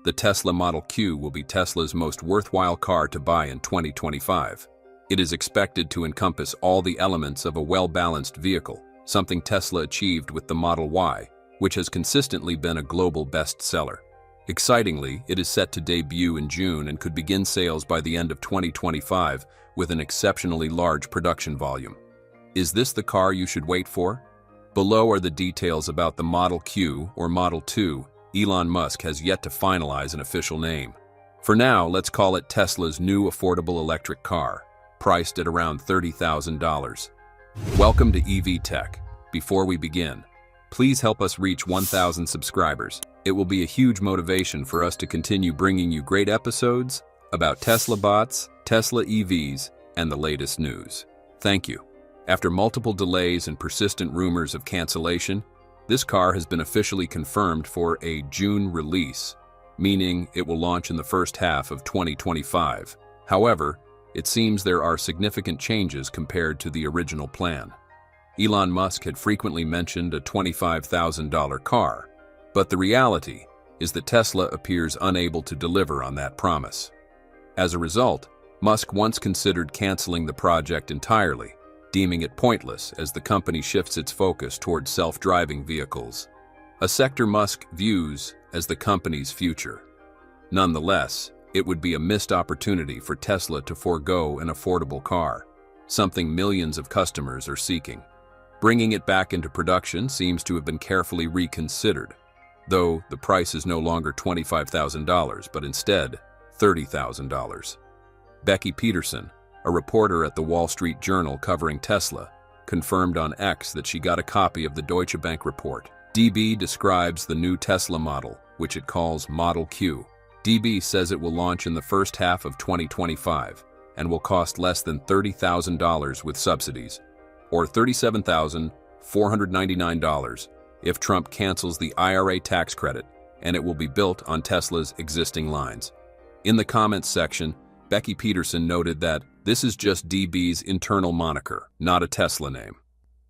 The Tesla Model Q will be Tesla's most worthwhile car to buy in 2025. It is expected to encompass all the elements of a well-balanced vehicle, something Tesla achieved with the Model Y, which has consistently been a global bestseller. Excitingly, it is set to debut in June and could begin sales by the end of 2025 with an exceptionally large production volume. Is this the car you should wait for? Below are the details about the Model Q or Model 2. Elon Musk has yet to finalize an official name. For now, let's call it Tesla's new affordable electric car, priced at around $30,000. Welcome to evtech. Before we begin, please help us reach 1,000 subscribers. It will be a huge motivation for us to continue bringing you great episodes about Tesla bots, Tesla EVs, and the latest news. Thank you. After multiple delays and persistent rumors of cancellation, this car has been officially confirmed for a June release, meaning it will launch in the first half of 2025. However, it seems there are significant changes compared to the original plan. Elon Musk had frequently mentioned a $25,000 car, but the reality is that Tesla appears unable to deliver on that promise. As a result, Musk once considered canceling the project entirely, deeming it pointless as the company shifts its focus towards self-driving vehicles, a sector Musk views as the company's future. Nonetheless, it would be a missed opportunity for Tesla to forego an affordable car, something millions of customers are seeking. Bringing it back into production seems to have been carefully reconsidered, though the price is no longer $25,000 but instead $30,000. Becky Peterson, a reporter at the Wall Street Journal covering Tesla, confirmed on X that she got a copy of the Deutsche Bank report. DB describes the new Tesla model, which it calls Model Q. DB says it will launch in the first half of 2025 and will cost less than $30,000 with subsidies, or $37,499 if Trump cancels the IRA tax credit, and it will be built on Tesla's existing lines. In the comments section, Becky Peterson noted that this is just DB's internal moniker, not a Tesla name.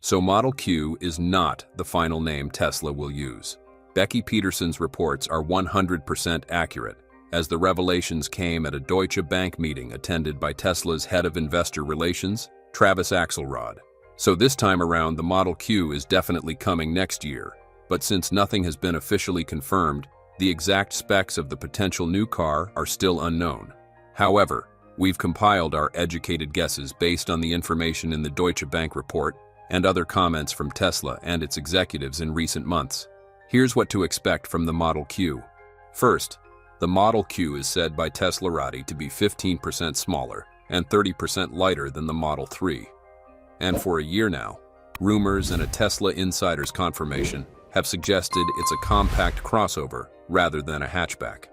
So Model Q is not the final name Tesla will use. Becky Peterson's reports are 100% accurate, as the revelations came at a Deutsche Bank meeting attended by Tesla's head of investor relations, Travis Axelrod. So this time around, the Model Q is definitely coming next year, but since nothing has been officially confirmed, the exact specs of the potential new car are still unknown. However, we've compiled our educated guesses based on the information in the Deutsche Bank report and other comments from Tesla and its executives in recent months. Here's what to expect from the Model Q. First, the Model Q is said by Teslarati to be 15% smaller and 30% lighter than the Model 3. And for a year now, rumors and a Tesla insider's confirmation have suggested it's a compact crossover rather than a hatchback.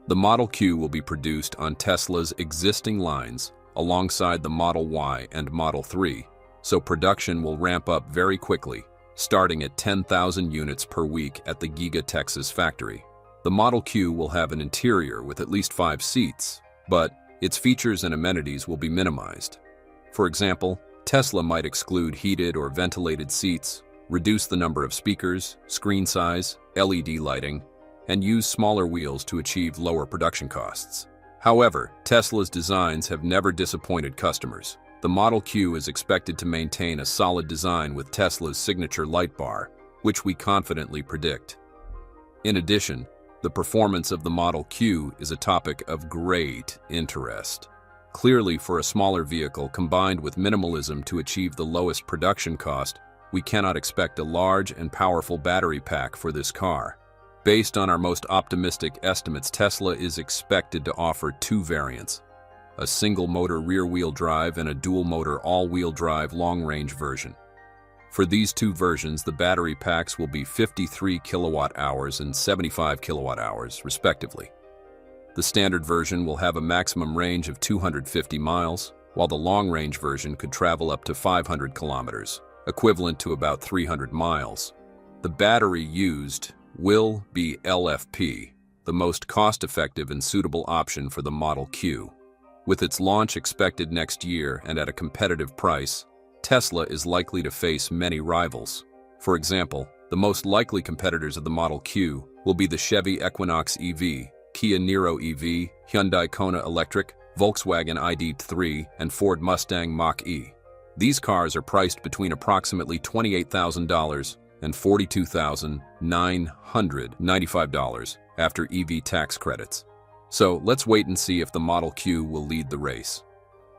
The Model Q will be produced on Tesla's existing lines alongside the Model Y and Model 3, so production will ramp up very quickly, starting at 10,000 units per week at the Giga Texas factory. The Model Q will have an interior with at least 5 seats, but its features and amenities will be minimized. For example, Tesla might exclude heated or ventilated seats, reduce the number of speakers, screen size, LED lighting, and use smaller wheels to achieve lower production costs. However, Tesla's designs have never disappointed customers. The Model Q is expected to maintain a solid design with Tesla's signature light bar, which we confidently predict. In addition, the performance of the Model Q is a topic of great interest. Clearly, for a smaller vehicle combined with minimalism to achieve the lowest production cost, we cannot expect a large and powerful battery pack for this car. Based on our most optimistic estimates, Tesla is expected to offer 2 variants, a single-motor rear-wheel drive and a dual-motor all-wheel drive long-range version. For these 2 versions, the battery packs will be 53 kilowatt-hours and 75 kilowatt-hours, respectively. The standard version will have a maximum range of 250 miles, while the long-range version could travel up to 500 kilometers, equivalent to about 300 miles. The battery used will be LFP, the most cost-effective and suitable option for the Model Q. With its launch expected next year and at a competitive price, Tesla is likely to face many rivals. For example, the most likely competitors of the Model Q will be the Chevy Equinox EV, Kia Niro EV, Hyundai Kona Electric, Volkswagen ID3, and Ford Mustang Mach-E. These cars are priced between approximately $28,000 and $42,995 after EV tax credits. So let's wait and see if the Model Q will lead the race.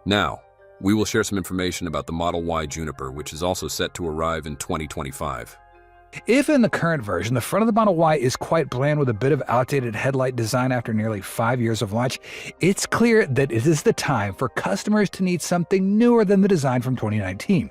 Now, we will share some information about the Model Y Juniper, which is also set to arrive in 2025. If in the current version, the front of the Model Y is quite bland with a bit of outdated headlight design after nearly 5 years of launch, it's clear that it is the time for customers to need something newer than the design from 2019.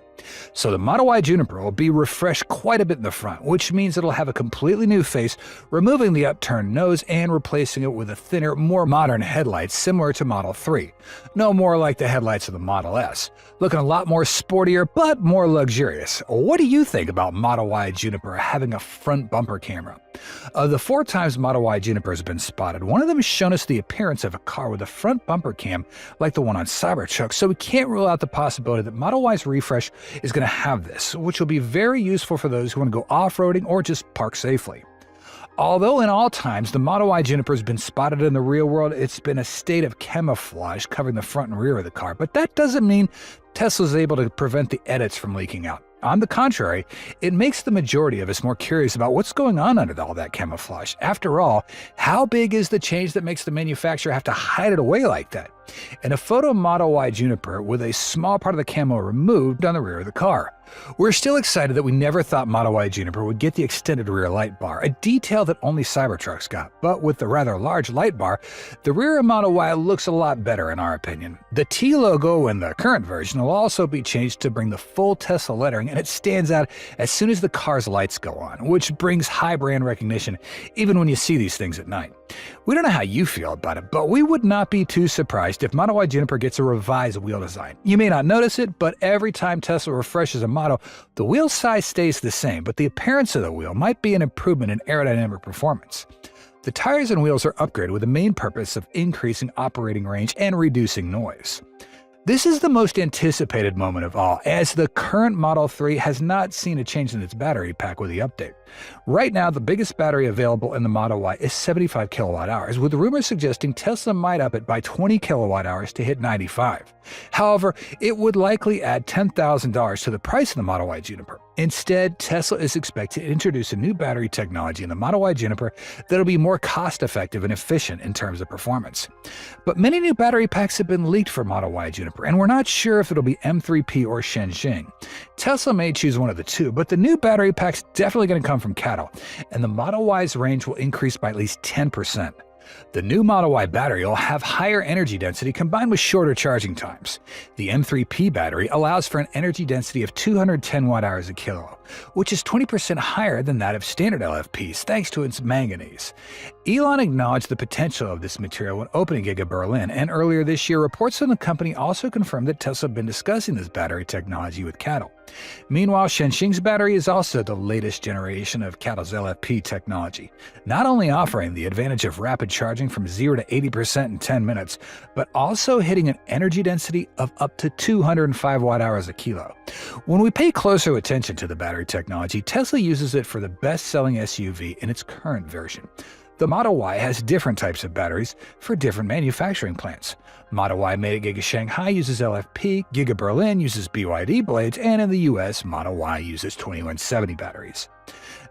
So the Model Y Juniper will be refreshed quite a bit in the front, which means it'll have a completely new face, removing the upturned nose and replacing it with a thinner, more modern headlight similar to Model 3. No more like the headlights of the Model S. Looking a lot more sportier, but more luxurious. What do you think about Model Y Juniper having a front bumper camera? Of the 4 times Model Y Juniper has been spotted, one of them has shown us the appearance of a car with a front bumper cam like the one on Cybertruck, so we can't rule out the possibility that Model Y's refresh is going to have this, which will be very useful for those who want to go off-roading or just park safely. Although in all times the Model Y Juniper has been spotted in the real world, it's been a state of camouflage covering the front and rear of the car, but that doesn't mean Tesla's able to prevent the edits from leaking out. On the contrary, it makes the majority of us more curious about what's going on under all that camouflage. After all, how big is the change that makes the manufacturer have to hide it away like that? In a photo Model Y Juniper with a small part of the camo removed on the rear of the car. We're still excited that we never thought Model Y Juniper would get the extended rear light bar, a detail that only Cybertrucks got. But with the rather large light bar, the rear of Model Y looks a lot better in our opinion. The T logo in the current version will also be changed to bring the full Tesla lettering, and it stands out as soon as the car's lights go on, which brings high brand recognition even when you see these things at night. We don't know how you feel about it, but we would not be too surprised if Model Y Juniper gets a revised wheel design. You may not notice it, but every time Tesla refreshes a model, the wheel size stays the same, but the appearance of the wheel might be an improvement in aerodynamic performance. The tires and wheels are upgraded with the main purpose of increasing operating range and reducing noise. This is the most anticipated moment of all, as the current Model 3 has not seen a change in its battery pack with the update. Right now, the biggest battery available in the Model Y is 75 kilowatt hours, with rumors suggesting Tesla might up it by 20 kilowatt hours to hit 95. However, it would likely add $10,000 to the price of the Model Y Juniper. Instead, Tesla is expected to introduce a new battery technology in the Model Y Juniper that'll be more cost-effective and efficient in terms of performance. But many new battery packs have been leaked for Model Y Juniper, and we're not sure if it'll be M3P or Shenzhen. Tesla may choose one of the two, but the new battery pack's definitely going to come from CATL, and the Model Y's range will increase by at least 10%. The new Model Y battery will have higher energy density combined with shorter charging times. The M3P battery allows for an energy density of 210 watt-hours a kilo, which is 20% higher than that of standard LFPs thanks to its manganese. Elon acknowledged the potential of this material when opening Giga Berlin, and earlier this year, reports from the company also confirmed that Tesla had been discussing this battery technology with CATL. Meanwhile, Shenzhen's battery is also the latest generation of CATL's LFP technology, not only offering the advantage of rapid charging from 0 to 80% in 10 minutes, but also hitting an energy density of up to 205 watt-hours a kilo. When we pay closer attention to the battery technology, Tesla uses it for the best-selling SUV in its current version. The Model Y has different types of batteries for different manufacturing plants. Model Y made at Giga Shanghai uses LFP, Giga Berlin uses BYD blades, and in the US, Model Y uses 2170 batteries.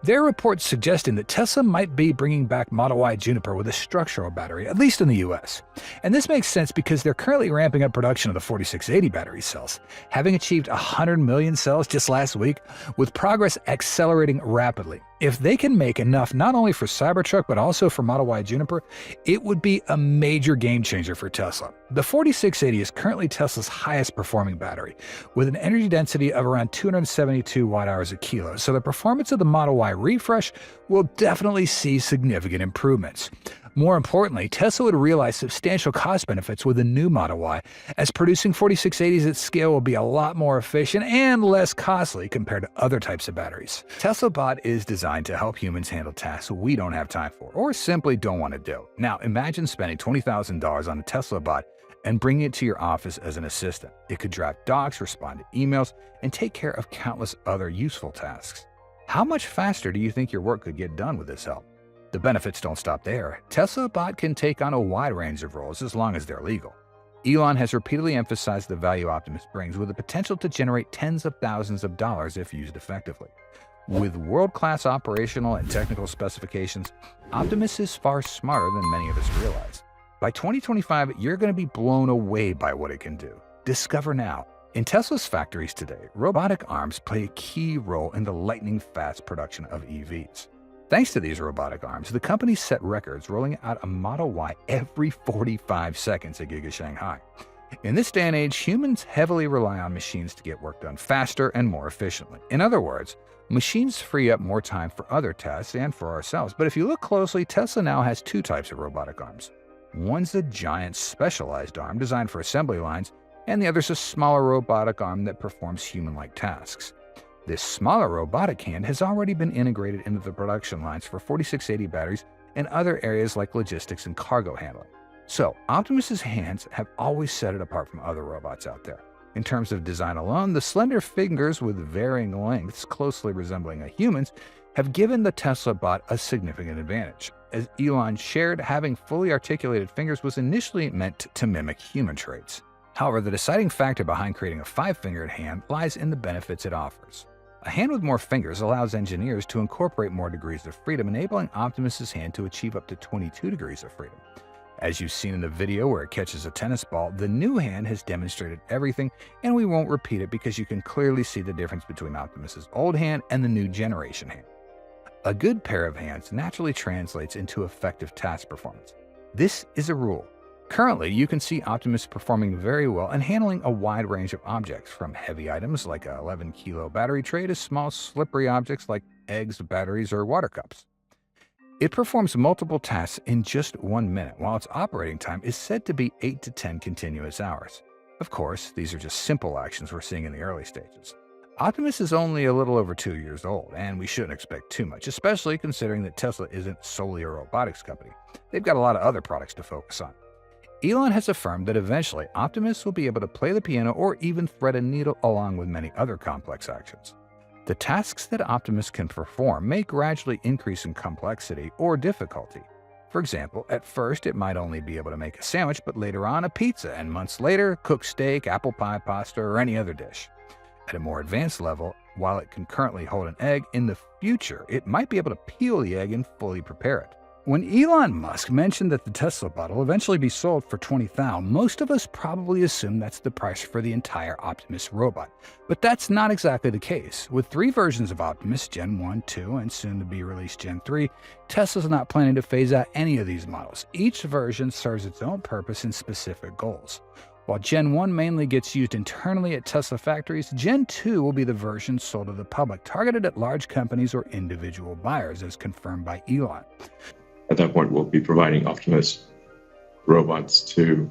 There are reports suggesting that Tesla might be bringing back Model Y Juniper with a structural battery, at least in the US. And this makes sense because they're currently ramping up production of the 4680 battery cells, having achieved 100 million cells just last week, with progress accelerating rapidly. If they can make enough not only for Cybertruck but also for Model Y Juniper, it would be a major game changer for Tesla. The 4680 is currently Tesla's highest performing battery, with an energy density of around 272 watt-hours a kilo, so the performance of the Model Y refresh will definitely see significant improvements. More importantly, Tesla would realize substantial cost benefits with the new Model Y, as producing 4680s at scale will be a lot more efficient and less costly compared to other types of batteries. Tesla Bot is designed to help humans handle tasks we don't have time for or simply don't want to do. Now, imagine spending $20,000 on a Tesla Bot and bringing it to your office as an assistant. It could draft docs, respond to emails, and take care of countless other useful tasks. How much faster do you think your work could get done with this help? The benefits don't stop there. Tesla Bot can take on a wide range of roles as long as they're legal. Elon has repeatedly emphasized the value Optimus brings, with the potential to generate tens of thousands of dollars if used effectively. With world-class operational and technical specifications, Optimus is far smarter than many of us realize. By 2025, you're going to be blown away by what it can do. Discover now. In Tesla's factories today, robotic arms play a key role in the lightning-fast production of EVs. Thanks to these robotic arms, the company set records rolling out a Model Y every 45 seconds at Giga Shanghai. In this day and age, humans heavily rely on machines to get work done faster and more efficiently. In other words, machines free up more time for other tasks and for ourselves. But if you look closely, Tesla now has two types of robotic arms. One's a giant specialized arm designed for assembly lines, and the other's a smaller robotic arm that performs human-like tasks. This smaller robotic hand has already been integrated into the production lines for 4680 batteries and other areas like logistics and cargo handling. So, Optimus's hands have always set it apart from other robots out there. In terms of design alone, the slender fingers with varying lengths closely resembling a human's have given the Tesla Bot a significant advantage. As Elon shared, having fully articulated fingers was initially meant to mimic human traits. However, the deciding factor behind creating a 5-fingered hand lies in the benefits it offers. A hand with more fingers allows engineers to incorporate more degrees of freedom, enabling Optimus's hand to achieve up to 22 degrees of freedom. As you've seen in the video where it catches a tennis ball, the new hand has demonstrated everything, and we won't repeat it because you can clearly see the difference between Optimus's old hand and the new generation hand. A good pair of hands naturally translates into effective task performance. This is a rule. Currently, you can see Optimus performing very well and handling a wide range of objects, from heavy items like a 11-kilo battery tray to small slippery objects like eggs, batteries, or water cups. It performs multiple tasks in just 1 minute, while its operating time is said to be 8 to 10 continuous hours. Of course, these are just simple actions we're seeing in the early stages. Optimus is only a little over 2 years old, and we shouldn't expect too much, especially considering that Tesla isn't solely a robotics company. They've got a lot of other products to focus on. Elon has affirmed that eventually Optimus will be able to play the piano or even thread a needle along with many other complex actions. The tasks that Optimus can perform may gradually increase in complexity or difficulty. For example, at first it might only be able to make a sandwich, but later on a pizza, and months later cook steak, apple pie, pasta, or any other dish. At a more advanced level, while it can currently hold an egg, in the future it might be able to peel the egg and fully prepare it. When Elon Musk mentioned that the Tesla Bot will eventually be sold for $20,000, most of us probably assume that's the price for the entire Optimus robot. But that's not exactly the case. With 3 versions of Optimus, Gen 1, 2, and soon to be released Gen 3, Tesla's not planning to phase out any of these models. Each version serves its own purpose and specific goals. While Gen 1 mainly gets used internally at Tesla factories, Gen 2 will be the version sold to the public, targeted at large companies or individual buyers, as confirmed by Elon. At that point, we'll be providing Optimus robots to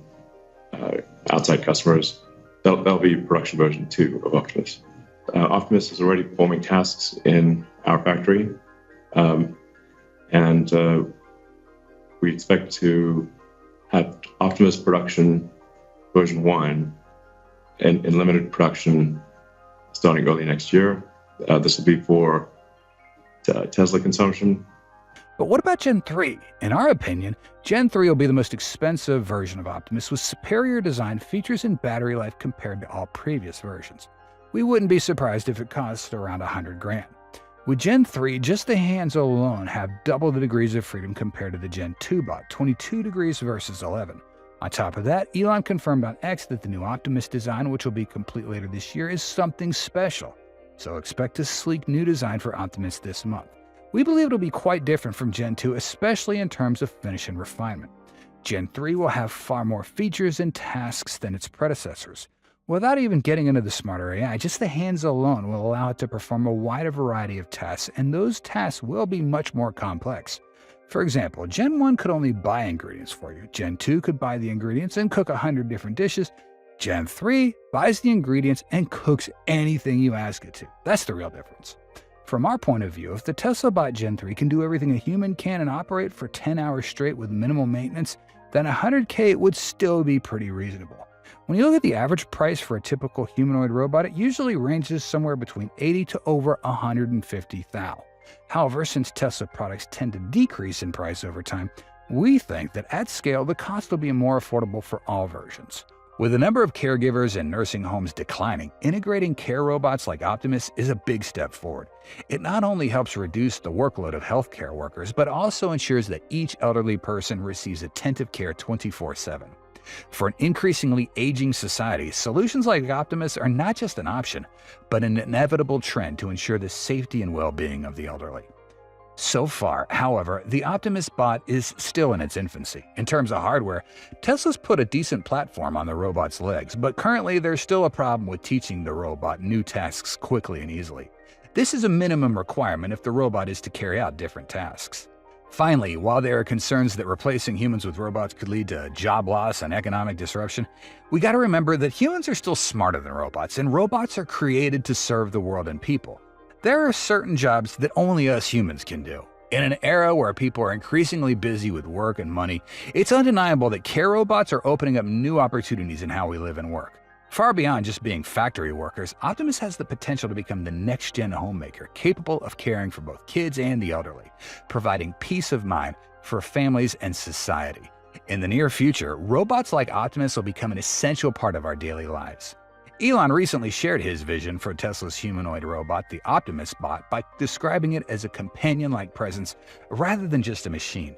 outside customers. That'll be production version 2 of Optimus. Optimus is already performing tasks in our factory, and we expect to have Optimus production version 1 in limited production starting early next year. This will be for Tesla consumption. But what about Gen 3? In our opinion, Gen 3 will be the most expensive version of Optimus with superior design, features, and battery life compared to all previous versions. We wouldn't be surprised if it costs around $100,000. With Gen 3, just the hands alone have double the degrees of freedom compared to the Gen 2 bot, 22 degrees versus 11. On top of that, Elon confirmed on X that the new Optimus design, which will be complete later this year, is something special. So expect a sleek new design for Optimus this month. We believe it'll be quite different from Gen 2, especially in terms of finish and refinement. Gen 3 will have far more features and tasks than its predecessors. Without even getting into the smarter AI, just the hands alone will allow it to perform a wider variety of tasks, and those tasks will be much more complex. For example, Gen 1 could only buy ingredients for you. Gen 2 could buy the ingredients and cook 100 different dishes. Gen 3 buys the ingredients and cooks anything you ask it to. That's the real difference. From our point of view, if the Tesla Bot Gen 3 can do everything a human can and operate for 10 hours straight with minimal maintenance, then $100,000 would still be pretty reasonable. When you look at the average price for a typical humanoid robot, it usually ranges somewhere between $80,000 to over $150,000. However, since Tesla products tend to decrease in price over time, we think that at scale, the cost will be more affordable for all versions. With the number of caregivers and nursing homes declining, integrating care robots like Optimus is a big step forward. It not only helps reduce the workload of healthcare workers, but also ensures that each elderly person receives attentive care 24/7. For an increasingly aging society, solutions like Optimus are not just an option, but an inevitable trend to ensure the safety and well-being of the elderly. So far, however, the Optimus bot is still in its infancy. In terms of hardware, Tesla's put a decent platform on the robot's legs, but currently there's still a problem with teaching the robot new tasks quickly and easily. This is a minimum requirement if the robot is to carry out different tasks. Finally, while there are concerns that replacing humans with robots could lead to job loss and economic disruption, we gotta remember that humans are still smarter than robots, and robots are created to serve the world and people. There are certain jobs that only us humans can do. In an era where people are increasingly busy with work and money, it's undeniable that care robots are opening up new opportunities in how we live and work. Far beyond just being factory workers, Optimus has the potential to become the next-gen homemaker, capable of caring for both kids and the elderly, providing peace of mind for families and society. In the near future, robots like Optimus will become an essential part of our daily lives. Elon recently shared his vision for Tesla's humanoid robot, the Optimus bot, by describing it as a companion-like presence rather than just a machine.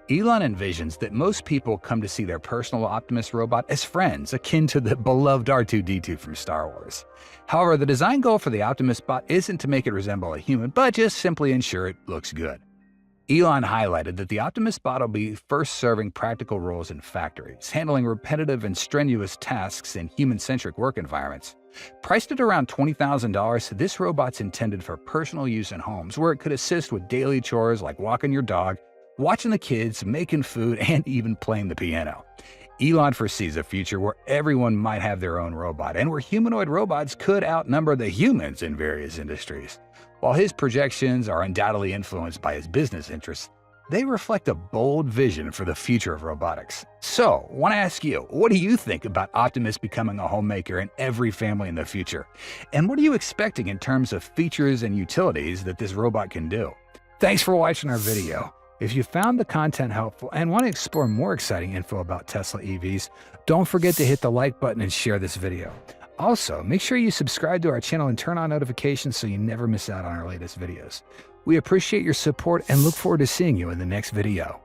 Elon envisions that most people come to see their personal Optimus robot as friends, akin to the beloved R2-D2 from Star Wars. However, the design goal for the Optimus bot isn't to make it resemble a human, but just simply ensure it looks good. Elon highlighted that the Optimus bot will be first serving practical roles in factories, handling repetitive and strenuous tasks in human-centric work environments. Priced at around $20,000, this robot's intended for personal use in homes, where it could assist with daily chores like walking your dog, watching the kids, making food, and even playing the piano. Elon foresees a future where everyone might have their own robot, and where humanoid robots could outnumber the humans in various industries. While his projections are undoubtedly influenced by his business interests, they reflect a bold vision for the future of robotics. So, I want to ask you, what do you think about Optimus becoming a homemaker in every family in the future? And what are you expecting in terms of features and utilities that this robot can do? Thanks for watching our video. If you found the content helpful and want to explore more exciting info about Tesla EVs, don't forget to hit the like button and share this video. Also, make sure you subscribe to our channel and turn on notifications so you never miss out on our latest videos. We appreciate your support and look forward to seeing you in the next video.